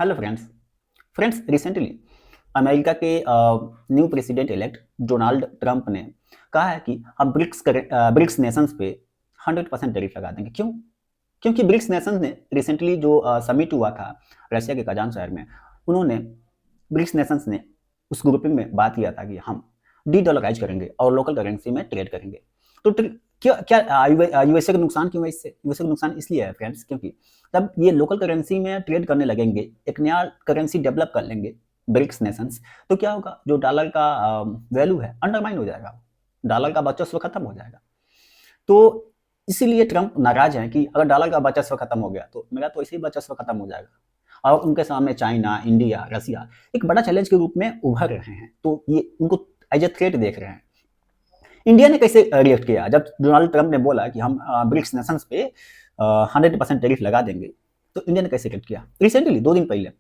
Hello friends. Recently America के new president elect Donald Trump ने कहा है कि हम ब्रिक्स नेशंस पे 100% टैरिफ लगा देंगे। क्यों? क्योंकि ब्रिक्स नेशंस ने रिसेंटली जो समिट हुआ था रशिया के कजान शहर में, उन्होंने ब्रिक्स नेशंस ने उस ग्रुपिंग में बात किया था कि हम डी डॉलराइज करेंगे और लोकल करेंसी में ट्रेड करेंगे। तो क्या क्या यूएसए का नुकसान क्यों है इससे? यूएसए का नुकसान इसलिए है फ्रेंड्स, क्योंकि तब ये लोकल करेंसी में ट्रेड करने लगेंगे, एक नया करेंसी डेवलप कर लेंगे ब्रिक्स नेशंस, तो क्या होगा? जो डॉलर का वैल्यू है अंडरमाइन हो जाएगा, डॉलर का वर्चस्व खत्म हो जाएगा। तो इसीलिए ट्रंप नाराज हैं कि अगर डॉलर का वर्चस्व खत्म हो गया तो मेरा तो इसी वर्चस्व खत्म हो जाएगा। और उनके सामने चाइना, इंडिया, रसिया एक बड़ा चैलेंज के रूप में उभर रहे हैं, तो ये उनको एज ए थ्रेट देख रहे हैं। इंडिया ने कैसे रिएक्ट किया जब डोनाल्ड ट्रंप ने बोला कि हम ब्रिक्स नेशंस पे 100% टैरिफ लगा देंगे? तो इंडिया ने कैसे रिएक्ट किया? रिसेंटली 2 दिन पहले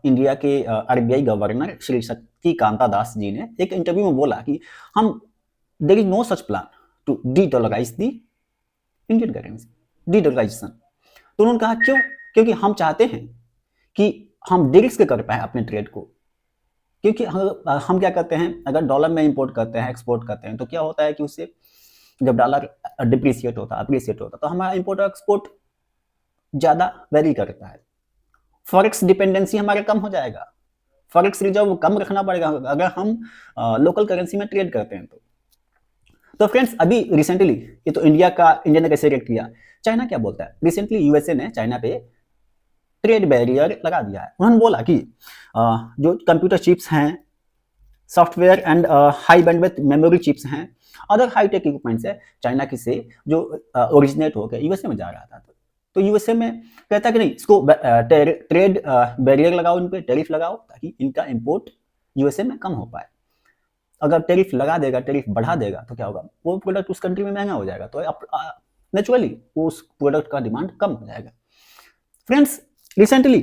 इंडिया के आरबीआई गवर्नर श्री शक्ति कांता दास जी ने एक इंटरव्यू में बोला कि हम there is no such plan to dedollarise the Indian currency, dedollarisation. तो उन्होंने कहा क्यों? क्योंकि हम चाहते हैं कि हम डिरिस्क कर पाए अपने ट्रेड को। क्योंकि हम क्या करते हैं, अगर डॉलर में इंपोर्ट करते हैं, एक्सपोर्ट करते हैं, तो क्या होता है कि उससे जब डॉलर डिप्रिशिएट होता है, अप्रिशिएट होता है, तो हमारा इंपोर्ट और एक्सपोर्ट ज़्यादा वेरी करता है। फॉरेक्स डिपेंडेंसी हमारा कम हो जाएगा, फॉरेक्स रिजर्व कम रखना पड़ेगा अगर हम लोकल करेंसी में ट्रेड करते हैं। तो फ्रेंड्स, अभी रिसेंटली ये तो इंडिया ने कैसे रिएक्ट किया। चाइना क्या बोलता है? रिसेंटली यूएसए ने चाइना पे ट्रेड बैरियर लगा दिया है। उन्होंने बोला कि जो कंप्यूटर चिप्स हैं, software and high bandwidth memory chips हैं, अदर हाई टेक इक्विपमेंट्स है, चाइना की से जो ओरिजिनेट होकर यूएसए में जा रहा था, तो यूएसए में कहता कि नहीं, इसको ट्रेड बैरियर लगाओ, इन पे टैरिफ लगाओ, ताकि इनका इंपोर्ट यूएसए में कम हो पाए। अगर टैरिफ लगा देगा, टैरिफ बढ़ा देगा, तो क्या होगा? वो प्रोडक्ट उस कंट्री में महंगा हो जाएगा, तो नेचुरली उस प्रोडक्ट का डिमांड कम हो जाएगा। फ्रेंड्स, रिसेंटली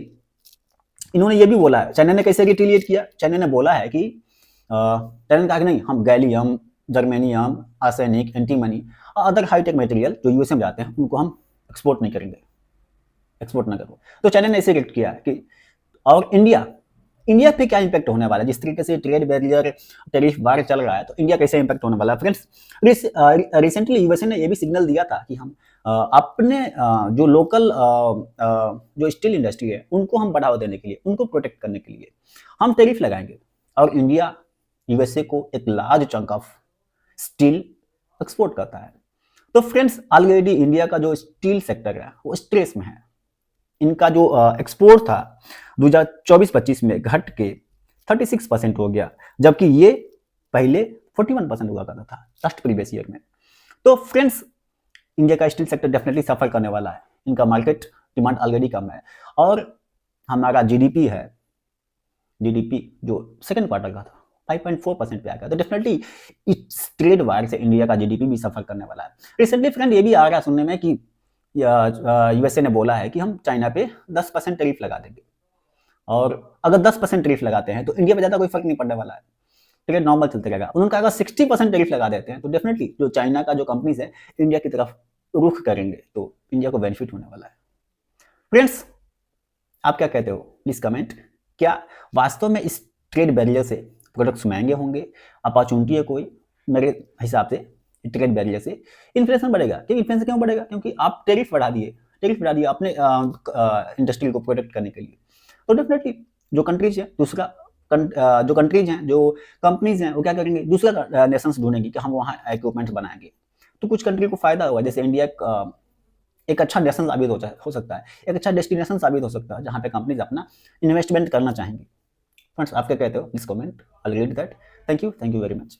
इन्होंने ये भी बोला है, चाइना ने कैसे रिटेलिएट किया। चाइना ने बोला है कि चाइना ने कहा कि नहीं, हम गैलियम, जर्मेनियम, आर्सेनिक, एंटीमनी और अदर हाईटेक मटेरियल जो यूएसए में जाते हैं, उनको हम एक्सपोर्ट नहीं करेंगे, एक्सपोर्ट ना करो। तो चाइना ने ऐसे रिएक्ट किया है कि और इंडिया पे क्या इंपैक्ट होने वाला है? जिस तरीके से ट्रेड बैरियर, टैरिफ वार चल रहा है, तो इंडिया कैसे इंपैक्ट होने वाला है? फ्रेंड्स, रिसेंटली यूएसए ने ये भी सिग्नल दिया था कि हम अपने जो लोकल जो स्टील इंडस्ट्री है, उनको हम बढ़ावा देने के लिए, उनको प्रोटेक्ट करने के लिए हम टैरिफ लगाएंगे। और इंडिया यूएसए को एक large chunk of steel export करता है। तो फ्रेंड्स, ऑलरेडी इंडिया का जो स्टील सेक्टर है वो स्ट्रेस में है। इनका जो एक्सपोर्ट था 2024-25 में घट के 36% हो गया, जबकि ये पहले 41% हुआ करता था लास्ट प्रीवियस ईयर में। तो फ्रेंड्स, इंडिया का स्टील सेक्टर डेफिनेटली सफर करने वाला है। इनका मार्केट डिमांड ऑलरेडी कम है, और हमारा जीडीपी जो सेकंड क्वार्टर का था 5.4% पे आ गया। तो डेफिनेटली इस ट्रेड वार से इंडिया का जीडीपी भी सफर करने वाला है। रिसेंटली फ्रेंड, ये भी आ रहा सुनने में कि यूएसए ने बोला है कि हम चाइना पे 10% टैरिफ लगा देंगे, और अगर 10% टैरिफ लगाते हैं तो इंडिया पे ज़्यादा कोई फर्क नहीं पड़ने वाला है, ट्रेड नॉर्मल चलते रहेगा। उन्होंने कहा अगर 60% टैरिफ लगा देते हैं तो डेफिनेटली जो चाइना का जो कंपनीज है इंडिया की तरफ रुख करेंगे, तो इंडिया को बेनिफिट होने वाला है। फ्रेंड्स, आप क्या कहते हो? Please comment. क्या वास्तव में इस ट्रेड बैरियर से प्रोडक्ट्स महंगे होंगे? अपॉर्चुनिटी है कोई? मेरे हिसाब से ट्रेड बैरियर से इन्फ्लेशन बढ़ेगा। क्यों इन्फ्लेशन क्यों बढ़ेगा? क्योंकि आप टैरिफ बढ़ा दिए अपने इंडस्ट्री को प्रोटेक्ट करने के लिए। तो डेफिनेटली जो कंट्रीज है, जो कंट्रीज हैं, जो कंपनीज हैं, वो क्या करेंगे? दूसरा नेशंस ढूंढेंगे कि हम वहाँ इक्विपमेंट्स बनाएंगे, तो कुछ कंट्री को फायदा होगा। जैसे इंडिया एक अच्छा नेशन साबित हो सकता है, एक अच्छा डेस्टिनेशन साबित हो सकता है, जहाँ पे कंपनीज अपना इन्वेस्टमेंट करना चाहेंगी। फ्रेंड्स, आप क्या कहते हो? Please comment. I will read that. Thank you very much.